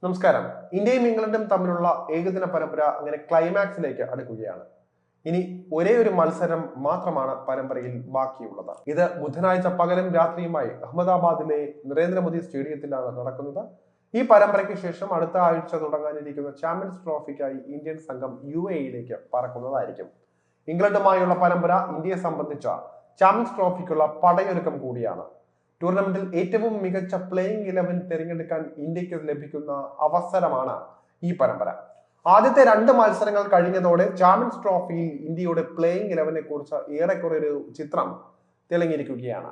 നമസ്കാരം. ഇന്ത്യയും ഇംഗ്ലണ്ടും തമ്മിലുള്ള ഏകദിന പരമ്പര അങ്ങനെ ക്ലൈമാക്സിലേക്ക് അടുക്കുകയാണ്. ഇനി ഒരേ ഒരു മത്സരം മാത്രമാണ് പരമ്പരയിൽ ബാക്കിയുള്ളത്. ഇത് ബുധനാഴ്ച പകലും രാത്രിയുമായി അഹമ്മദാബാദിലെ നരേന്ദ്രമോദി സ്റ്റേഡിയത്തിലാണ് നടക്കുന്നത്. ഈ പരമ്പരയ്ക്ക് ശേഷം അടുത്ത ആഴ്ച തുടങ്ങാനിരിക്കുന്ന ചാമ്പ്യൻസ് ട്രോഫിക്കായി ഇന്ത്യൻ സംഘം UAEയിലേക്ക് പറക്കുന്നതായിരിക്കും. ഇംഗ്ലണ്ടുമായുള്ള പരമ്പര ഇന്ത്യയെ സംബന്ധിച്ച ചാമ്പ്യൻസ് ട്രോഫിക്കുള്ള പടയൊരുക്കം കൂടിയാണ്. ടൂർണമെന്റിൽ ഏറ്റവും മികച്ച പ്ലേയിങ് 11 തിരഞ്ഞെടുക്കാൻ ഇന്ത്യക്ക് ലഭിക്കുന്ന അവസരമാണ് ഈ പരമ്പര. ആദ്യത്തെ 2 മത്സരങ്ങൾ കഴിഞ്ഞതോടെ ചാമ്പ്യൻസ് ട്രോഫിയിൽ ഇന്ത്യയുടെ പ്ലേയിങ് 11നെ കുറിച്ച് ഏറെക്കുറെ ഒരു ചിത്രം തെളിഞ്ഞിരിക്കുകയാണ്.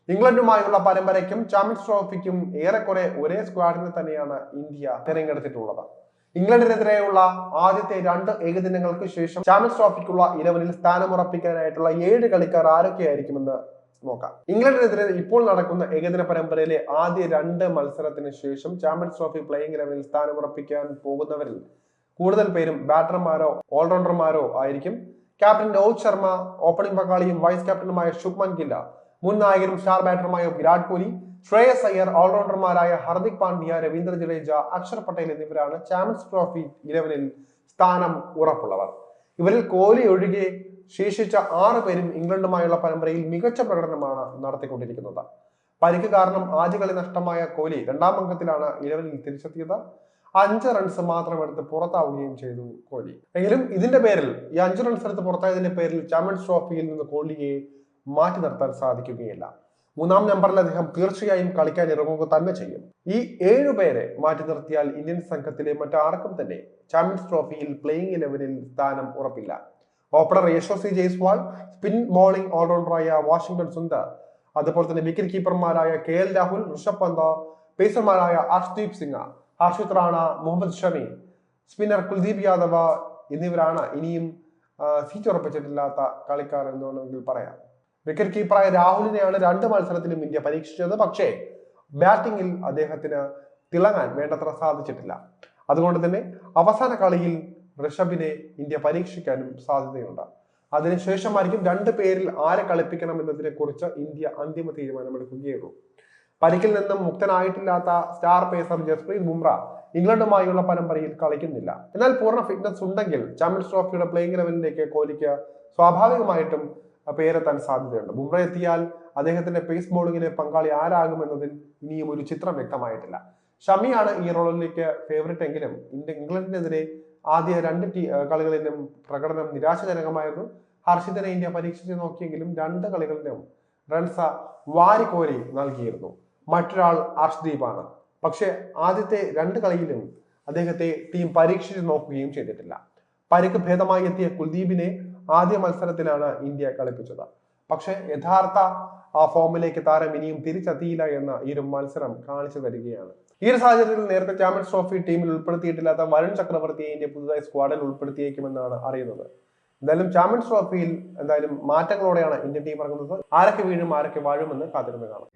ഇംഗ്ലണ്ടുമായുള്ള പരമ്പരയ്ക്കും ചാമ്പ്യൻസ് ട്രോഫിക്കും ഏറെക്കുറെ ഒരേ സ്ക്വാഡിനെ തന്നെയാണ് ഇന്ത്യ തിരഞ്ഞെടുത്തിട്ടുള്ളത്. ഇംഗ്ലണ്ടിനെതിരെയുള്ള ആദ്യത്തെ 2 ഏകദിനങ്ങൾക്ക് ശേഷം ചാമ്പ്യൻസ് ട്രോഫിക്കുള്ള 11ൽ സ്ഥാനമുറപ്പിക്കാനായിട്ടുള്ള 7 കളിക്കാർ ആരൊക്കെയായിരിക്കുമെന്ന് നോക്കാം. ഇംഗ്ലണ്ടിനെതിരെ ഇപ്പോൾ നടക്കുന്ന ഏകദിന പരമ്പരയിലെ ആദ്യ 2 മത്സരത്തിന് ശേഷം ചാമ്പ്യൻസ് ട്രോഫി പ്ലേയിങ് 11ൽ സ്ഥാനമുറപ്പിക്കാൻ പോകുന്നവരിൽ കൂടുതൽ പേരും ബാറ്റർമാരോ ഓൾറൗണ്ടർമാരോ ആയിരിക്കും. ക്യാപ്റ്റൻ രോഹിത് ശർമ്മ, ഓപ്പണിംഗ് പങ്കാളിയും വൈസ് ക്യാപ്റ്റനുമായ ശുഭ്മൻ ഗിൽ, മുൻ നായകനും സ്റ്റാർ ബാറ്ററുമായ വിരാട് കോഹ്ലി, ശ്രേയസ് അയ്യർ, ഓൾറൗണ്ടർമാരായ ഹർദിക് പാണ്ഡ്യ, രവീന്ദ്ര ജഡേജ, അക്ഷർ പട്ടേൽ എന്നിവരാണ് ചാമ്പ്യൻസ് ട്രോഫി 11ൽ സ്ഥാനം ഉറപ്പുള്ളവർ. ഇവരിൽ കോഹ്ലി ഒഴികെ ശേഷിച്ച 6 പേരും ഇംഗ്ലണ്ടുമായുള്ള പരമ്പരയിൽ മികച്ച പ്രകടനമാണ് നടത്തിക്കൊണ്ടിരിക്കുന്നത്. പരിക്ക് കാരണം ആദ്യ കളി നഷ്ടമായ കോഹ്ലി 2ാം അംഗത്തിലാണ് 11ൽ തിരിച്ചെത്തിയത്. 5 റൺസ് മാത്രം എടുത്ത് പുറത്താവുകയും ചെയ്തു കോഹ്ലി. എങ്കിലും ഇതിന്റെ പേരിൽ ഈ 5 റൺസ് എടുത്ത് പുറത്തായതിന്റെ പേരിൽ ചാമ്പ്യൻസ് ട്രോഫിയിൽ നിന്ന് കോഹ്ലിയെ മാറ്റി നിർത്താൻ സാധിക്കുകയില്ല. 3ാം നമ്പറിൽ അദ്ദേഹം തീർച്ചയായും കളിക്കാൻ ഇറങ്ങുക തന്നെ ചെയ്യും. ഈ 7 പേരെ മാറ്റി നിർത്തിയാൽ ഇന്ത്യൻ സംഘത്തിലെ മറ്റാർക്കും തന്നെ ചാമ്പ്യൻസ് ട്രോഫിയിൽ പ്ലേയിങ് 11ൽ സ്ഥാനം ഉറപ്പില്ല. Opener Yashasvi Jaiswal, spin bowling ഓൾറൗണ്ടറായ വാഷിംഗ്ടൺ സുന്ദർ, അതുപോലെ തന്നെ വിക്കറ്റ് കീപ്പർമാരായ KL രാഹുൽ, ഋഷഭ് പന്ത്, പേസർമാരായ അർഷ്ദീപ് സിംഗ്, ഹർഷിത് റാണ, മുഹമ്മദ് ഷമി, സ്പിന്നർ കുൽദീപ് യാദവ് എന്നിവരാണ് ഇനിയും സീറ്റ് ഉറപ്പിച്ചിട്ടില്ലാത്ത കളിക്കാർ എന്ന് വേണമെങ്കിൽ പറയാം. വിക്കറ്റ് കീപ്പറായ രാഹുലിനെയാണ് 2 മത്സരത്തിലും ഇന്ത്യ പരീക്ഷിച്ചത്. പക്ഷേ ബാറ്റിംഗിൽ അദ്ദേഹത്തിന് തിളങ്ങാൻ വേണ്ടത്ര സാധിച്ചിട്ടില്ല. അതുകൊണ്ട് തന്നെ അവസാന കളിയിൽ ഋഷഭിനെ ഇന്ത്യ പരീക്ഷിക്കാനും സാധ്യതയുണ്ട്. അതിനുശേഷമായിരിക്കും 2 പേരിൽ ആരെ കളിപ്പിക്കണം എന്നതിനെ കുറിച്ച് ഇന്ത്യ അന്തിമ തീരുമാനമെടുക്കുകയുള്ളൂ. പരിക്കിൽ നിന്നും മുക്തനായിട്ടില്ലാത്ത സ്റ്റാർ പേസർ ജസ്പ്രീത് ബുംറ ഇംഗ്ലണ്ടുമായുള്ള പരമ്പരയിൽ കളിക്കുന്നില്ല. എന്നാൽ പൂർണ്ണ ഫിറ്റ്നസ് ഉണ്ടെങ്കിൽ ചാമ്പ്യൻസ് ട്രോഫിയുടെ പ്ലേയിങ് 11ലേക്ക് കോഹ്ലിക്ക് സ്വാഭാവികമായിട്ടും പേരെത്താൻ സാധ്യതയുണ്ട്. ബുംറ എത്തിയാൽ അദ്ദേഹത്തിന്റെ പേസ് ബോളിങ്ങിലെ പങ്കാളി ആരാകുമെന്നതിൽ ഇനിയും ഒരു ചിത്രം വ്യക്തമായിട്ടില്ല. ഷമിയാണ് ഈ റോളിലേക്ക് ഫേവറേറ്റ് എങ്കിലും ഇംഗ്ലണ്ടിനെതിരെ ആദ്യ 2 കളികളിലും പ്രകടനം നിരാശാജനകമായിരുന്നു. ഹർഷിത്തിനെ ഇന്ത്യ പരീക്ഷിച്ച് നോക്കിയെങ്കിലും 2 കളികളിലും റൺസ് വാരിക്കോരി നൽകിയിരുന്നു. മറ്റൊരാൾ അർഷ്ദീപാണ്. പക്ഷെ ആദ്യത്തെ 2 കളിയിലും അദ്ദേഹത്തെ ടീം പരീക്ഷിച്ച് നോക്കുകയും ചെയ്തിട്ടില്ല. പരിക്ക് ഭേദമായി എത്തിയ കുൽദീപിനെ ആദ്യ മത്സരത്തിലാണ് ഇന്ത്യ കളിപ്പിച്ചത്. പക്ഷെ യഥാർത്ഥ ഫോമിലേക്ക് താരം ഇനിയും തിരിച്ചെത്തിയില്ല എന്ന് ഈ ഒരു മത്സരം കാണിച്ചു തരികയാണ്. ഈ ഒരു സാഹചര്യത്തിൽ നേരത്തെ ചാമ്പ്യൻസ് ട്രോഫി ടീമിൽ ഉൾപ്പെടുത്തിയിട്ടില്ലാത്ത വരുൺ ചക്രവർത്തിയെ ഇന്ത്യ പുതുതായി സ്ക്വാഡിൽ ഉൾപ്പെടുത്തിയേക്കുമെന്നാണ് അറിയുന്നത്. എന്തായാലും ചാമ്പ്യൻസ് ട്രോഫിയിൽ മാറ്റങ്ങളോടെയാണ് ഇന്ത്യൻ ടീം ഇറങ്ങുന്നത്. ആരൊക്കെ വീഴും ആരൊക്കെ വാഴുമെന്ന് കാത്തിരുന്ന് കാണാം.